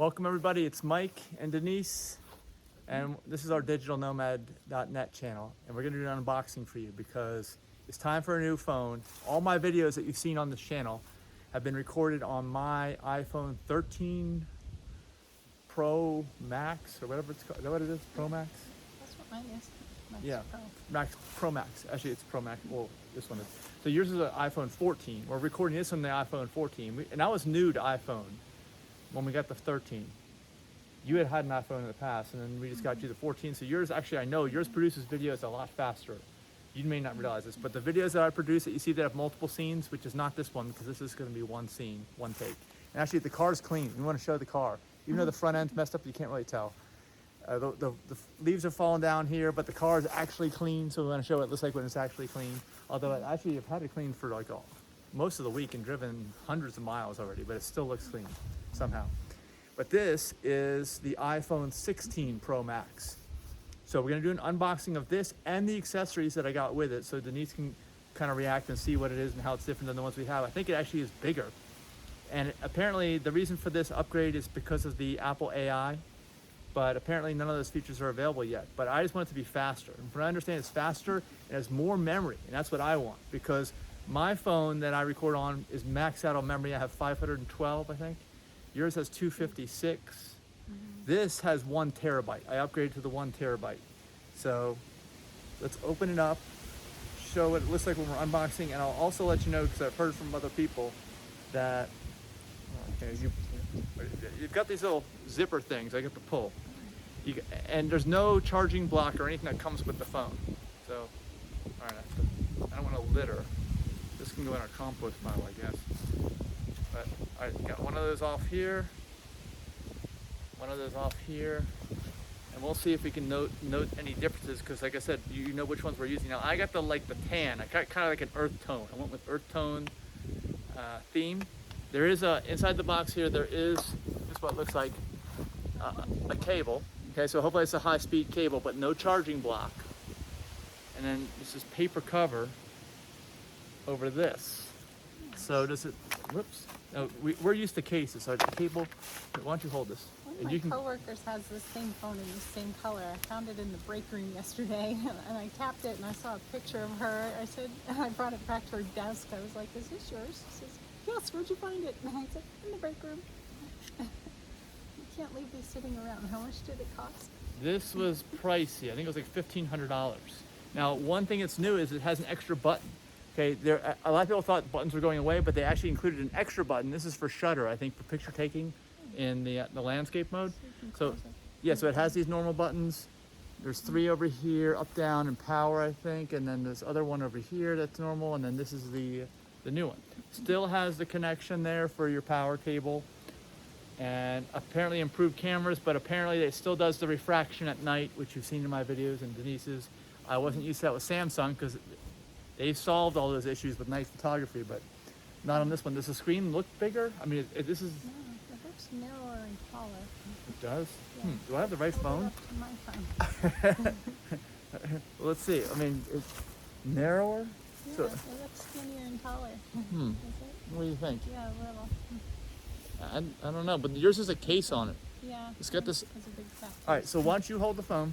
Welcome everybody, it's Mike and Denise, and this is our digitalnomad.net channel, and we're going to do an unboxing for you because it's time for a new phone. All my videos that you've seen on this channel have been recorded on my iPhone 13 Pro Max, or whatever it's called. Is that what it is? Pro Max? That's what mine is. Max Yeah, Pro. Max Pro Max. Actually, it's Pro Max. Well, this one is. So yours is an iPhone 14. We're recording this on the iPhone 14, and I was new to iPhone when we got the 13. You had an iPhone in the past, and then we just got you the 14. So yours, actually, I know yours produces videos a lot faster. You may not realize this, but the videos that I produce that you see that have multiple scenes, which is not this one because this is going to be one scene, one take. And actually, the car's clean. We want to show the car, even though the front end's messed up, you can't really tell. The leaves are falling down here, but the car is actually clean, so we want to show what it looks like when it's actually clean. Although actually, I've had it clean for like most of the week and driven hundreds of miles already, but it still looks clean somehow. But this is the iPhone 16 Pro Max. So we're gonna do an unboxing of this and the accessories that I got with it, so Denise can kind of react and see what it is and how it's different than the ones we have. I think it actually is bigger. And apparently the reason for this upgrade is because of the Apple AI, but apparently none of those features are available yet. But I just want it to be faster. And from what I understand, it's faster, it has more memory, and that's what I want, because my phone that I record on is maxed out on memory. I have 512, I think. Yours has 256. This has 1 terabyte. I upgraded to the 1 terabyte. So let's open it up, show what it looks like when we're unboxing, and I'll also let you know, because I've heard from other people that okay, you've got these little zipper things I get to pull. And there's no charging block or anything that comes with the phone. So, all right, I don't want to litter. This can go in our compost pile, I guess. But I got one of those off here, one of those off here, and we'll see if we can note any differences, because like I said, you know which ones we're using. Now I got the tan. I got kind of like an earth tone. I went with earth tone theme. There is inside the box here, there is just what looks like a cable. Okay, so hopefully it's a high-speed cable, but no charging block. And then this is paper cover over this. So does it, whoops. No, we're used to cases, so the cable, why don't you hold this? One of my coworkers has this same phone in the same color. I found it in the break room yesterday, and I tapped it, and I saw a picture of her. I said, I brought it back to her desk. I was like, is this yours? She says, yes, where'd you find it? And I said, in the break room. You can't leave these sitting around. How much did it cost? This was pricey. I think it was like $1,500. Now, one thing that's new is it has an extra button. Okay, a lot of people thought buttons were going away, but they actually included an extra button. This is for shutter, I think, for picture taking in the landscape mode. So yeah, so it has these normal buttons. There's 3 over here, up, down, and power, I think, and then this other one over here that's normal, and then this is the new one. Still has the connection there for your power cable, and apparently improved cameras, but apparently it still does the refraction at night, which you've seen in my videos and Denise's. I wasn't used to that with Samsung because they solved all those issues with night photography, but not on this one. Does the screen look bigger? I mean, this is... No, it looks narrower and taller. It does? Yeah. Do I have the right phone? Up to my phone. Well, let's see. I mean, it's narrower? Yeah, So, it looks skinnier and taller. hmm. Is it? What do you think? Yeah, a little. I don't know, but yours has a case on it. Yeah. It's got this... It's a big fat All right, so why don't you hold the phone?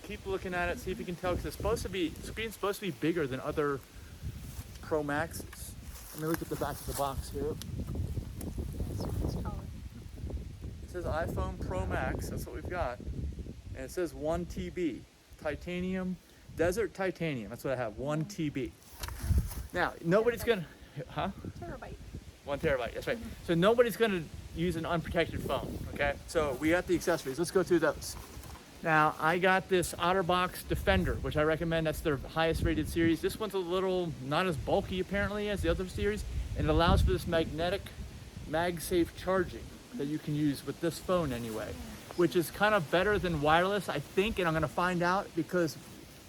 Keep looking at it, see if you can tell, because the screen's supposed to be bigger than other Pro Maxes. Let me look at the back of the box here. It's taller. It says iPhone Pro Max, that's what we've got. And it says 1 TB. Titanium, desert titanium, that's what I have, 1 TB. Now, nobody's gonna, huh? Terabyte. 1 terabyte, that's right. So nobody's gonna use an unprotected phone, okay? So we got the accessories, let's go through those. Now, I got this OtterBox Defender, which I recommend. That's their highest rated series. This one's a little not as bulky apparently as the other series, and it allows for this magnetic MagSafe charging that you can use with this phone anyway, which is kind of better than wireless, I think, and I'm gonna find out because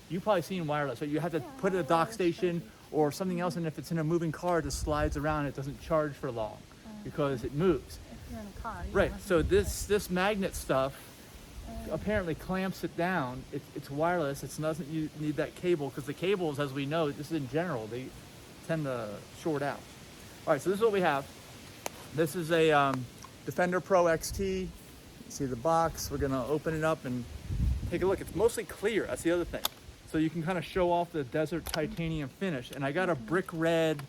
you've probably seen wireless, so you have to put it at a dock station or something else, and if it's in a moving car, it just slides around, it doesn't charge for long because it moves. If you're in a car. Right, so this magnet stuff apparently clamps it down. It's wireless. It doesn't need that cable, because the cables, as we know, this is in general, they tend to short out. All right, so this is what we have. This is a Defender Pro XT. See the box. We're gonna open it up and take a look. It's mostly clear. That's the other thing. So you can kind of show off the desert titanium finish. And I got a brick red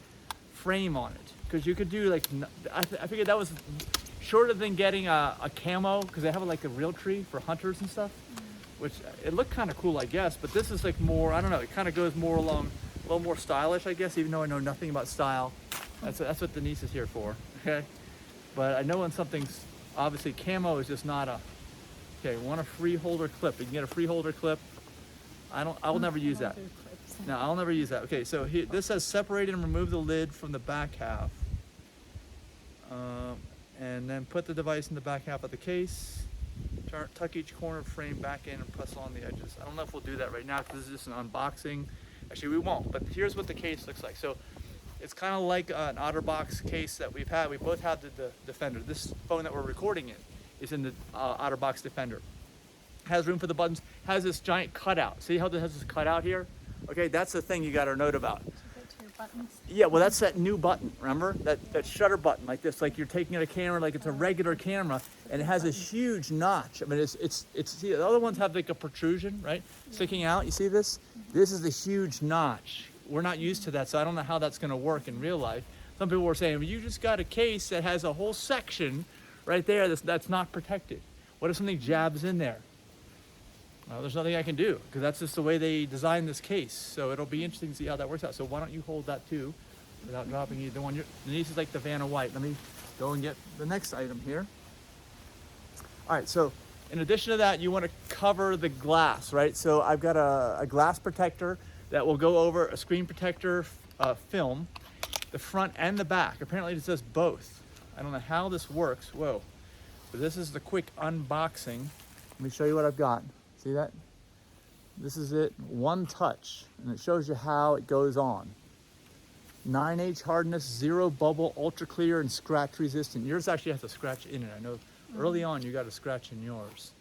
frame on it because you could do like, I figured that was shorter than getting a camo because they have like a real tree for hunters and stuff, which it looked kind of cool, I guess. But this is like more, I don't know, it kind of goes more along, a little more stylish, I guess, even though I know nothing about style. That's what Denise is here for, okay? But I know when something's, obviously camo is just not a, okay, want a free holder clip. You can get a free holder clip. I will never use that. No, I'll never use that. Okay, so here, this says separate and remove the lid from the back half. And then put the device in the back half of the case. Tuck each corner frame back in and press on the edges. I don't know if we'll do that right now because this is just an unboxing. Actually, we won't, but here's what the case looks like. So it's kind of like an OtterBox case that we've had. We both have the Defender. This phone that we're recording in is in the OtterBox Defender. Has room for the buttons, has this giant cutout. See how it has this cutout here? Okay, that's the thing you got to note about. Yeah, well, that's that new button, remember? That shutter button, like this, like you're taking a camera, like it's a regular camera, and it has this huge notch. I mean, it's see, the other ones have like a protrusion, right? Sticking out, you see this? This is the huge notch. We're not used to that, so I don't know how that's gonna work in real life. Some people were saying, well, you just got a case that has a whole section right there that's not protected. What if something jabs in there? Well, there's nothing I can do because that's just the way they designed this case. So it'll be interesting to see how that works out. So why don't you hold that too without dropping either one. Denise is like the Vanna White. Let me go and get the next item here. All right, so in addition to that, you want to cover the glass, right? So I've got a glass protector that will go over a screen protector film, the front and the back. Apparently it says both. I don't know how this works. Whoa. So this is the quick unboxing. Let me show you what I've got. See that? This is it, one touch, and it shows you how it goes on. 9H hardness, 0 bubble, ultra clear, and scratch resistant. Yours actually has a scratch in it. I know early on you got a scratch in yours.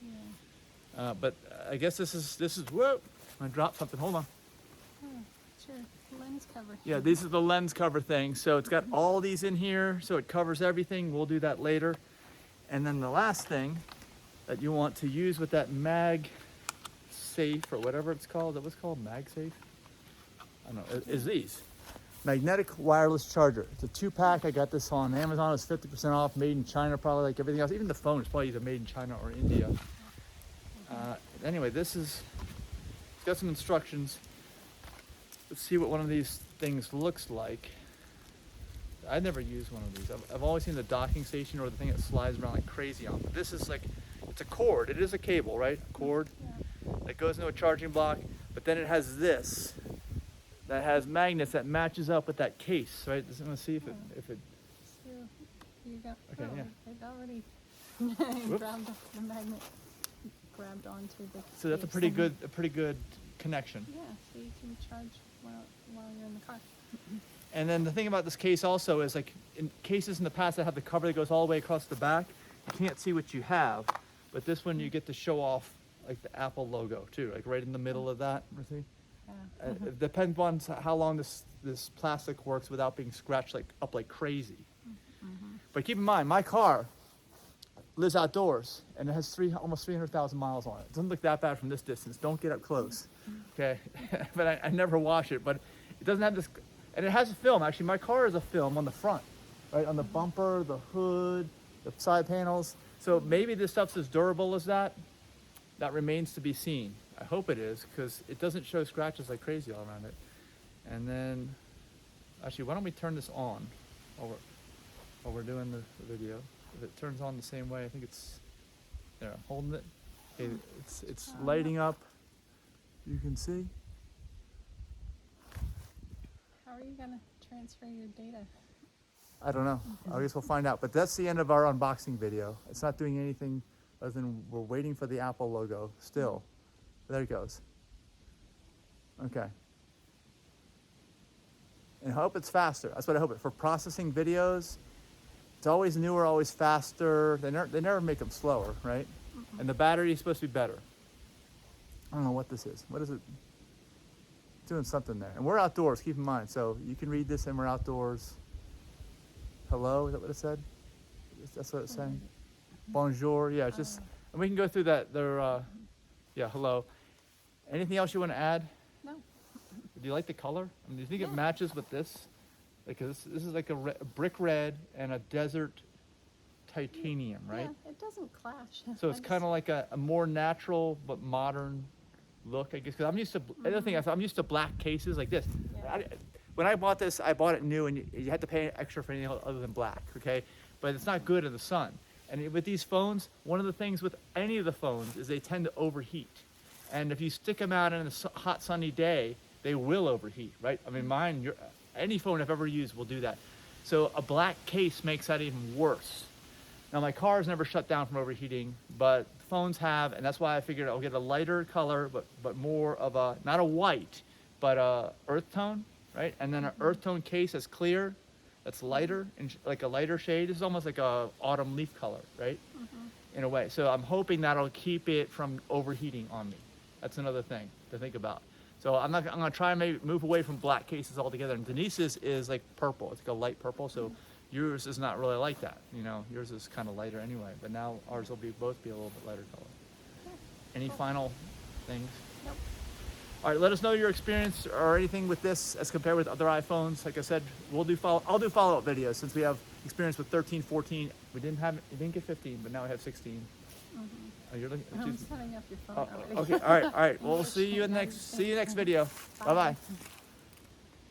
Yeah. But I guess this is, whoa, I dropped something, hold on. Oh, sure, lens cover. Yeah, this is the lens cover thing. So it's got all these in here, so it covers everything. We'll do that later. And then the last thing that you want to use with that MagSafe or whatever it's called, that was called MagSafe? I don't know, is these. Magnetic wireless charger. It's a 2-pack. I got this on Amazon. It's 50% off, made in China, probably like everything else. Even the phone is probably either made in China or India. Anyway, this is, it's got some instructions. Let's see what one of these things looks like. I never used one of these. I've always seen the docking station or the thing that slides around like crazy on. But this is like, it's a cord. It is a cable, right? A cord that goes into a charging block. But then it has this that has magnets that matches up with that case, right? Let's see if it. So you got. Okay, oh, yeah. It already grabbed off the magnet, grabbed onto the. So that's a case. pretty good connection. Yeah, so you can charge while you're in the car. And then the thing about this case also is like in cases in the past that have the cover that goes all the way across the back, you can't see what you have, but this one you get to show off like the Apple logo too, like right in the middle of that. See? Yeah. It depends on how long this plastic works without being scratched up like crazy. But keep in mind, my car lives outdoors and it has almost 300,000 miles on it. It doesn't look that bad from this distance. Don't get up close, okay? But I never wash it. But it doesn't have this, and it has a film. Actually, my car has a film on the front, right? On the bumper, the hood, the side panels. So maybe this stuff's as durable as that. That remains to be seen. I hope it is, because it doesn't show scratches like crazy all around it. And then, actually, why don't we turn this on while we're doing the video? If it turns on the same way, I think it's, there, I'm holding it. Okay, it's lighting up. You can see. How are you gonna transfer your data? I don't know. I guess we'll find out. But that's the end of our unboxing video. It's not doing anything other than we're waiting for the Apple logo still. There it goes. Okay. And I hope it's faster. That's what I hope. For processing videos, it's always newer, always faster. They never make them slower, right? And the battery is supposed to be better. I don't know what this is. What is it? It's doing something there. And we're outdoors, keep in mind. So you can read this and we're outdoors. Hello, is that what it said? That's what it's saying? bonjour. Yeah, it's just, and we can go through that. Yeah, hello. Anything else you want to add? No. Do you like the color? I mean, do you think it Yeah. matches with this? Because this is like a brick red and a desert titanium, right? Yeah, it doesn't clash. So it's kind of like a more natural but modern look, I guess. Because I'm used to, another thing, I'm used to black cases like this. Yeah. When I bought this, I bought it new, and you had to pay extra for anything other than black, okay? But it's not good in the sun. And with these phones, one of the things with any of the phones is they tend to overheat. And if you stick them out in a hot, sunny day, they will overheat, right? I mean, mine, any phone I've ever used will do that. So a black case makes that even worse. Now, my car's never shut down from overheating, but phones have, and that's why I figured I'll get a lighter color, but more of a, not a white, but a earth tone, right? And then an earth tone case that's clear, that's lighter, and like a lighter shade. This is almost like a autumn leaf color, right? In a way. So I'm hoping that'll keep it from overheating on me. That's another thing to think about. So I'm gonna try and maybe move away from black cases altogether. And Denise's is like purple. It's like a light purple. So yours is not really like that. You know, yours is kind of lighter anyway. But now ours will both be a little bit lighter color. Any final things? Nope. All right, let us know your experience or anything with this as compared with other iPhones. Like I said, I'll do follow-up videos since we have experience with 13, 14. We didn't get 15, but now we have 16. Oh, you're looking. I'm setting up your phone Oh, already. okay. All right. Well, we'll see you next video. Bye bye.